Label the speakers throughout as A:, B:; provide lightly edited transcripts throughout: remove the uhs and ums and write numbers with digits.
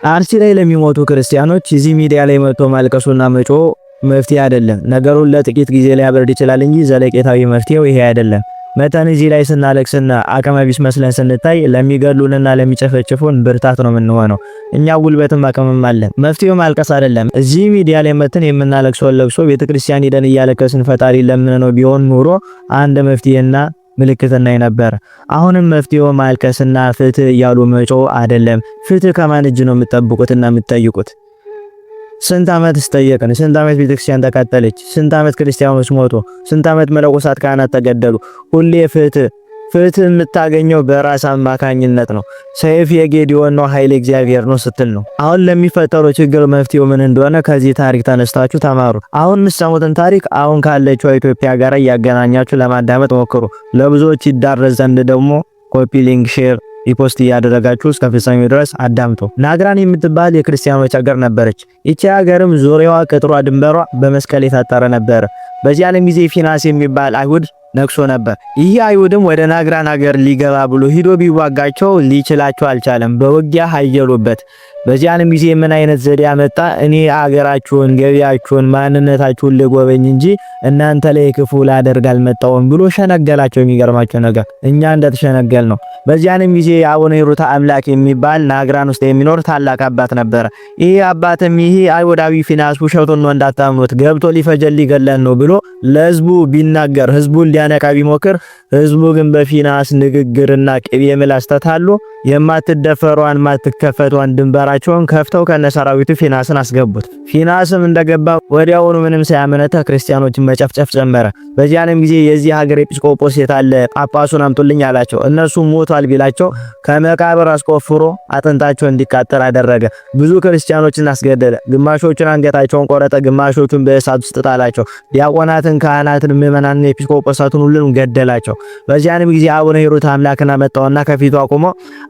A: አርሲ ላይ ለሚሞቱ ክርስቲያኖች እዚህ ሚዲያ ላይ መጥቶ ማልቀሱና መጮ መፍትሄ አይደለም። ነገሩን ለጥቂት ጊዜ ሊያበርድ ይችላል እንጂ ዘለቄታዊ መፍትሄው ይሄ አይደለም። መተን እዚህ ላይ ስናለቅስና አቅመ ቢስ መስለን ስንታይ ለሚገሉንና ለሚጨፈጭፉን ብርታት ነው የምንሆነው። እኛ ጉልበትም አቅምም አለን። መፍትሄው ማልቀስ አይደለም። እዚህ ሚዲያ ላይ መተን የምናለቅሰው ለቅሶ ቤተክርስቲያን ሄደን እያለቀስን ፈጣሪ ለምን ነው ቢሆን ኑሮ አንድ መፍትሄና ምልክት እናይ ነበር። አሁንም መፍትሄው ማልቀስና ፍትህ እያሉ መጮ አይደለም። ፍትህ ከማን እጅ ነው የምትጠብቁትና የምትጠይቁት? ስንት ዓመት ተጠየቅን? ስንት ዓመት ቤተክርስቲያን ተቃጠለች? ስንት ዓመት ክርስቲያኖች ሞቱ? ስንት ዓመት መነኮሳት ካህናት ተገደሉ? ሁሌ ፍትህ የምታገኘው በራስ አማካኝነት ነው። ሰይፍ የጌዲዮን ነው፣ ኃይል እግዚአብሔር ነው ስትል ነው። አሁን ለሚፈጠረው ችግር መፍትሄው ምን እንደሆነ ከዚህ ታሪክ ተነስታችሁ ተማሩ። አሁን የምትሰሙትን ታሪክ አሁን ካለችው ኢትዮጵያ ጋር እያገናኛችሁ ለማዳመጥ ሞክሩ። ለብዙዎች ይዳረስ ዘንድ ደግሞ ኮፒ ሊንክ፣ ሼር፣ ሪፖስት እያደረጋችሁ እስከ ፍጻሜው ድረስ አዳምጡ። ናግራን የምትባል የክርስቲያኖች ሀገር ነበረች። ይቺ ሀገርም ዙሪያዋ ቅጥሯ ድንበሯ በመስቀል የታጠረ ነበር። በዚያንም ጊዜ ፊናስ የሚባል አይሁድ ነክሶ ነበር። ይህ አይሁድም ወደ ናግራን ሀገር ሊገባ ብሎ ሂዶ ቢዋጋቸው ሊችላቸው አልቻለም። በውጊያ ኃየሉበት። በዚያንም ጊዜ ምን አይነት ዘዴ አመጣ? እኔ አገራችሁን፣ ገቢያችሁን፣ ማንነታችሁን ልጎበኝ እንጂ እናንተ ላይ ክፉ ላደርግ አልመጣሁም ብሎ ሸነገላቸው። የሚገርማቸው ነገር እኛ እንደተሸነገል ነው። በዚያንም ጊዜ አቡነ ሂሩት አምላክ የሚባል ናግራን ውስጥ የሚኖር ታላቅ አባት ነበር። ይሄ አባትም ይሄ አይሁዳዊ ፊናስ ውሸቱን ነው እንዳታምኑት ገብቶ ሊፈጀል ሊገለን ነው ብሎ ለህዝቡ ቢናገር ህዝቡን ሊያነቃ ቢሞክር ህዝቡ ግን በፊናስ ንግግርና ቅቤ ምላስ ተታሎ የማትደፈሯን ማትከፈቷን ድንበራቸውን ከፍተው ከነሰራዊቱ ፊናስን አስገቡት። ፊናስም እንደገባ ወዲያውኑ ምንም ሳያመነታ ክርስቲያኖችን መጨፍጨፍ ጀመረ። በዚያንም ጊዜ የዚህ ሀገር ኤጲስቆጶስ የታለ ጳጳሱን አምጡልኝ አላቸው። እነሱ ሞቷል ቢላቸው ከመቃብር አስቆፍሮ አጥንታቸው እንዲቃጠል አደረገ። ብዙ ክርስቲያኖችን አስገደለ። ግማሾቹን አንገታቸውን ቆረጠ፣ ግማሾቹን በእሳት ውስጥ ጣላቸው። ዲያቆናትን፣ ካህናትን፣ ምዕመናንን፣ ኤጲስቆጶሳቱን ሁሉንም ገደላቸው። በዚያንም ጊዜ አቡነ ሂሩት አምላክን አመጣውና ከፊቱ አቆመ።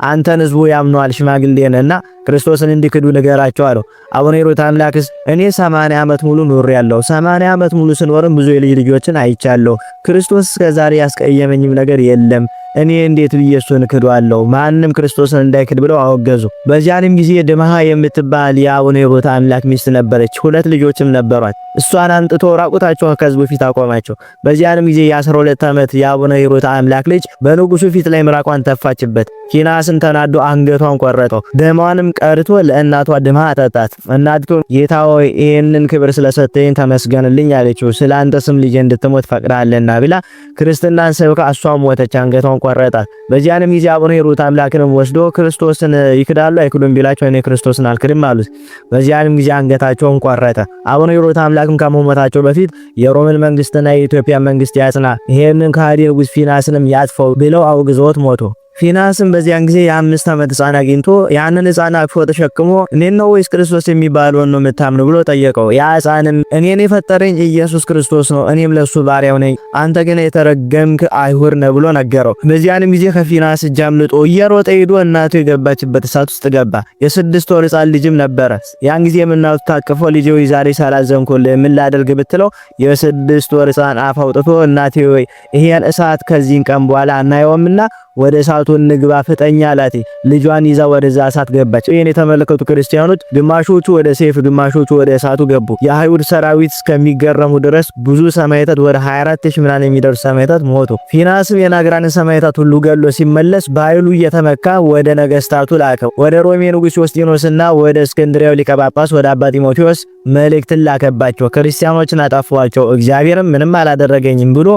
A: አንተን ህዝቡ ያምነዋል ሽማግሌ ነህና ክርስቶስን እንዲክዱ ንገራቸው አለው። አቡነ ሂሩት አምላክስ እኔ 80 ዓመት ሙሉ ኖሬያለሁ። 80 ዓመት ሙሉ ስኖርም ብዙ የልጅ ልጆችን አይቻለሁ። ክርስቶስ እስከዛሬ ያስቀየመኝም ነገር የለም። እኔ እንዴት ብዬ እሱን ክዷለሁ? ማንም ክርስቶስን እንዳይክድ ብለው አወገዙ። በዚያንም ጊዜ ድምሃ የምትባል የአቡነ ሂሩት አምላክ ሚስት ነበረች። 2 ልጆችም ነበሯት። እሷን አንጥቶ ራቁታቸውን ከህዝቡ ፊት አቆማቸው። በዚያንም ጊዜ የ12 ዓመት የአቡነ ሂሩት አምላክ ልጅ በንጉሱ ፊት ላይ ምራቋን ተፋችበት። ፊናስን ተናዶ አንገቷን ቆረጠው። ደሟንም ቀርቶ ለእናቷ ድምሃ አጠጣት። እናቲቱ ጌታ ሆይ ይህንን ክብር ስለሰጠኝ ተመስገንልኝ አለችው። ስለ አንተ ስም ልጅ እንድትሞት ፈቅዳለና ብላ ክርስትናን ሰብካ እሷም ሞተች፣ አንገቷን ቆረጣት። በዚያንም ጊዜ አቡነ ሂሩት አምላክንም ወስዶ ክርስቶስን ይክዳሉ አይክዱም ቢላቸው እኔ ክርስቶስን አልክድም አሉት። በዚያንም ጊዜ አንገታቸውን ቆረጠ። አቡነ ሂሩት አምላክም ከመሞታቸው በፊት የሮምን መንግስትና የኢትዮጵያ መንግስት ያጽና፣ ይሄንን ከሃዲ ንጉስ ፊናስንም ያጥፈው ብለው አውግዘውት ሞቱ። ፊናስም በዚያን ጊዜ የ5 ዓመት ህፃን አግኝቶ ያንን ህፃን አቅፎ ተሸክሞ እኔን ነው ወይስ ክርስቶስ የሚባለውን ነው የምታምኑ ብሎ ጠየቀው። ያ ህፃንም እኔን የፈጠረኝ ኢየሱስ ክርስቶስ ነው፣ እኔም ለሱ ባሪያው ነኝ፣ አንተ ግን የተረገምክ አይሁድ ነህ ብሎ ነገረው። በዚያንም ጊዜ ከፊናስ እጅ አምልጦ እየሮጠ ሄዶ እናቱ የገባችበት እሳት ውስጥ ገባ። የ6 ወር ህፃን ልጅም ነበረ። ያን ጊዜ እናቱ ታቅፎ ልጄ ሆይ ዛሬ ሳላዘንኩልህ ምን ላደርግ ብትለው የ6 ወር ህፃን አፍ አውጥቶ እናቴ ሆይ ይሄን እሳት ከዚህን ቀን በኋላ አናየውምና ወደ እሳቱ ንግባ ፍጠኛ አላት። ልጇን ይዛ ወደዛ እሳት ገባች። ይሄን የተመለከቱ ክርስቲያኖች ግማሾቹ ወደ ሰይፍ፣ ግማሾቹ ወደ እሳቱ ገቡ። የአይሁድ ሰራዊት እስከሚገረሙ ድረስ ብዙ ሰማዕታት ወደ 24000 ምናምን የሚደርሱ ሰማዕታት ሞቱ። ፊናስም የናግራን ሰማዕታት ሁሉ ገሎ ሲመለስ በኃይሉ እየተመካ ወደ ነገስታቱ ላከው። ወደ ሮሜ ንጉስ ዮስጢኖስና ወደ እስክንድርያው ሊቀ ጳጳስ ወደ አባ ጢሞቴዎስ መልእክትን ላከባቸው። ክርስቲያኖችን አጣፏቸው፣ እግዚአብሔርም ምንም አላደረገኝም ብሎ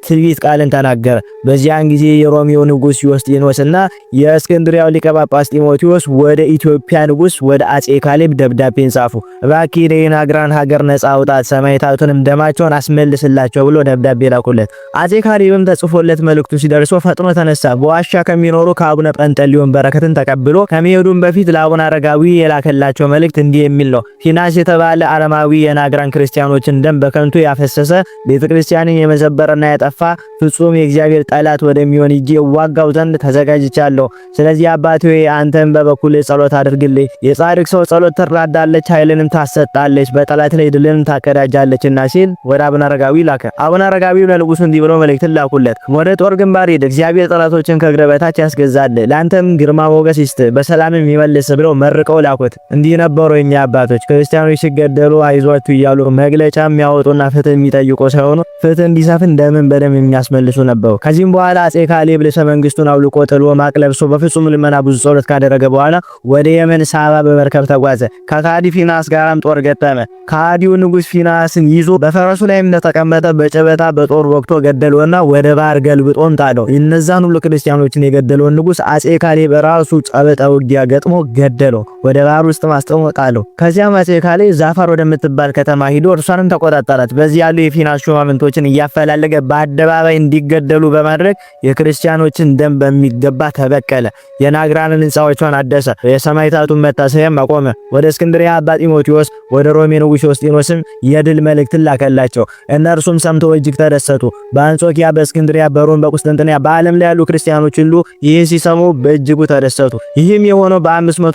A: ትንቢት ቃልን ተናገረ። በዚያን ጊዜ የሮሜው ንጉስ ዮስጢኖስና የእስክንድርያው ሊቀ ጳጳስ ጢሞቴዎስ ወደ ኢትዮጵያ ንጉስ ወደ አጼ ካሌብ ደብዳቤን ጻፉ። እባክህ የናግራን ሀገር ነፃ አውጣት፣ ሰማዕታቱንም ደማቸውን አስመልስላቸው ብሎ ደብዳቤ ላኩለት። አጼ ካሌብም ተጽፎለት መልእክቱ ሲደርሰው ፈጥኖ ተነሳ። በዋሻ ከሚኖሩ ከአቡነ ጰንጠሌዎን በረከትን ተቀብሎ ከመሄዱም በፊት ለአቡነ አረጋዊ የላከላቸው መልእክት እንዲህ የሚል ነው። ፊናስ የተባለ አረማዊ የናግራን ክርስቲያኖችን ደም በከንቱ ያፈሰሰ ቤተክርስቲያንን የመዘበረና ስለጠፋ ፍጹም የእግዚአብሔር ጠላት ወደሚሆን እጄ ዋጋው ዘንድ ተዘጋጅቻለሁ። ስለዚህ አባቴ ሆይ አንተም በበኩል ጸሎት አድርግልኝ። የጻድቅ ሰው ጸሎት ትራዳለች፣ ኃይልንም ታሰጣለች፣ በጠላት ላይ ድልን ታቀዳጃለችና ሲል ወደ አቡነ አረጋዊ ላከ። አቡነ አረጋዊ ለንጉሱ እንዲህ ብሎ መልእክትን ላኩለት። ወደ ጦር ግንባር ሂድ፣ እግዚአብሔር ጠላቶችን ከእግረ በታች ያስገዛል፣ ለአንተም ግርማ ሞገስ ይስጥ፣ በሰላምም ይመልስ ብለው መርቀው ላኩት። እንዲህ ነበሩ የኛ አባቶች ክርስቲያኖች ሲገደሉ አይዟችሁ እያሉ መግለጫ የሚያወጡና ፍትህ የሚጠይቁ ሳይሆኑ ፍትህ እንዲሰፍን ደምን በደም የሚያስመልሱ ነበሩ። ከዚህም በኋላ አጼ ካሌብ ልብሰ መንግስቱን አውልቆ ጥሎ ማቅ ለብሶ በፍጹም ልመና ብዙ ጸሎት ካደረገ በኋላ ወደ የመን ሳባ በመርከብ ተጓዘ። ከካዲ ፊናስ ጋራም ጦር ገጠመ። ካዲው ንጉስ ፊናስን ይዞ በፈረሱ ላይ እንደተቀመጠ በጨበጣ በጦር ወቅቶ ገደለውና ወደ ባህር ገልብጦም ጣለው። እነዛን ሁሉ ክርስቲያኖችን የገደለውን ንጉስ አጼ ካሌብ በራሱ ጨበጣ ውጊያ ገጥሞ ገደለው፣ ወደ ባህር ውስጥ ማስጠሞ ጣለው። ከዚያም አጼ ካሌብ ዛፋር ወደምትባል ከተማ ሂዶ እርሷንም ተቆጣጠራት። በዚህ ያሉ የፊናስ ሹማምንቶችን እያፈላለገ በአደባባይ እንዲገደሉ በማድረግ የክርስቲያኖችን ደም በሚገባ ተበቀለ። የናግራንን ሕንጻዎቿን አደሰ። የሰማዕታቱን መታሰቢያም አቆመ። ወደ እስክንድርያ አባ ጢሞቴዎስ፣ ወደ ሮሜ ንጉሥ ዮስጢኖስም የድል መልእክትን ላከላቸው። እነርሱም ሰምተው እጅግ ተደሰቱ። በአንጾኪያ፣ በእስክንድርያ፣ በሮም፣ በቁስጥንጥንያ በዓለም ላይ ያሉ ክርስቲያኖች ሁሉ ይህ ሲሰሙ በእጅጉ ተደሰቱ። ይህም የሆነው በ525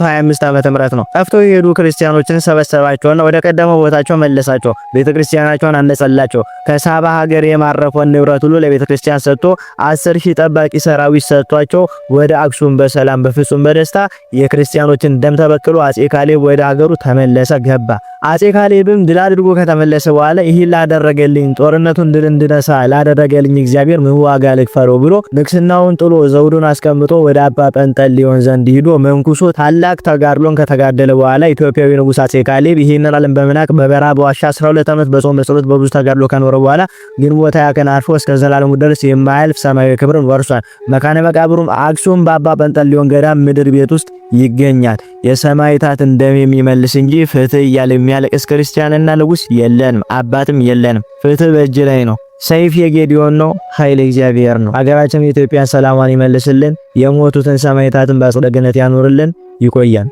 A: ዓመተ ምህረት ነው። ጠፍተው የሄዱ ክርስቲያኖችን ሰበሰባቸውና ወደ ቀደመው ቦታቸው መለሳቸው። ቤተክርስቲያናቸውን አነጸላቸው። ከሳባ ሀገር የማረፈውን ንብረት ሁሉ ለቤተክርስቲያን ሰጥቶ 10,000 ጠባቂ ሰራዊት ሰጥቷቸው ወደ አክሱም በሰላም በፍጹም በደስታ የክርስቲያኖችን ደም ተበክሎ አጼ ካሌብ ወደ ሀገሩ ተመለሰ ገባ። አጼ ካሌብም ድል አድርጎ ከተመለሰ በኋላ ይህን ላደረገልኝ ጦርነቱን ድል እንድነሳ ላደረገልኝ እግዚአብሔር ምን ዋጋ ልክፈለው ብሎ ንግስናውን ጥሎ ዘውዱን አስቀምጦ ወደ አባ ጰንጠሌዎን ዘንድ ሂዶ መንኩሶ ታላቅ ተጋድሎን ከተጋደለ በኋላ ኢትዮጵያዊ ንጉስ አጼ ካሌብ ይህንን ዓለም በመናቅ በበረሃ በዋሻ 12 ዓመት በጾም በጸሎት በብዙ ተጋድሎ ከኖረ በኋላ ግንቦት 20 ቀን አርፎ እስከ ዘላለሙ ድረስ የማያልፍ ሰማያዊ ክብርን ወርሷል። መካነ መቃብሩም አክሱም በአባ ጰንጠሌዎን ገዳም ምድር ቤት ውስጥ ይገኛል። የሰማዕታትን ደም የሚመልስ እንጂ ፍትህ እያለ የሚያለቅስ ክርስቲያንና ንጉስ የለንም፣ አባትም የለንም። ፍትህ በእጅ ላይ ነው። ሰይፍ የጌዲዮን ነው፣ ኃይል እግዚአብሔር ነው። ሀገራችን ኢትዮጵያ ሰላሟን ይመልስልን። የሞቱትን ሰማዕታትን በአጸደ ገነት ያኖርልን። ይቆያል።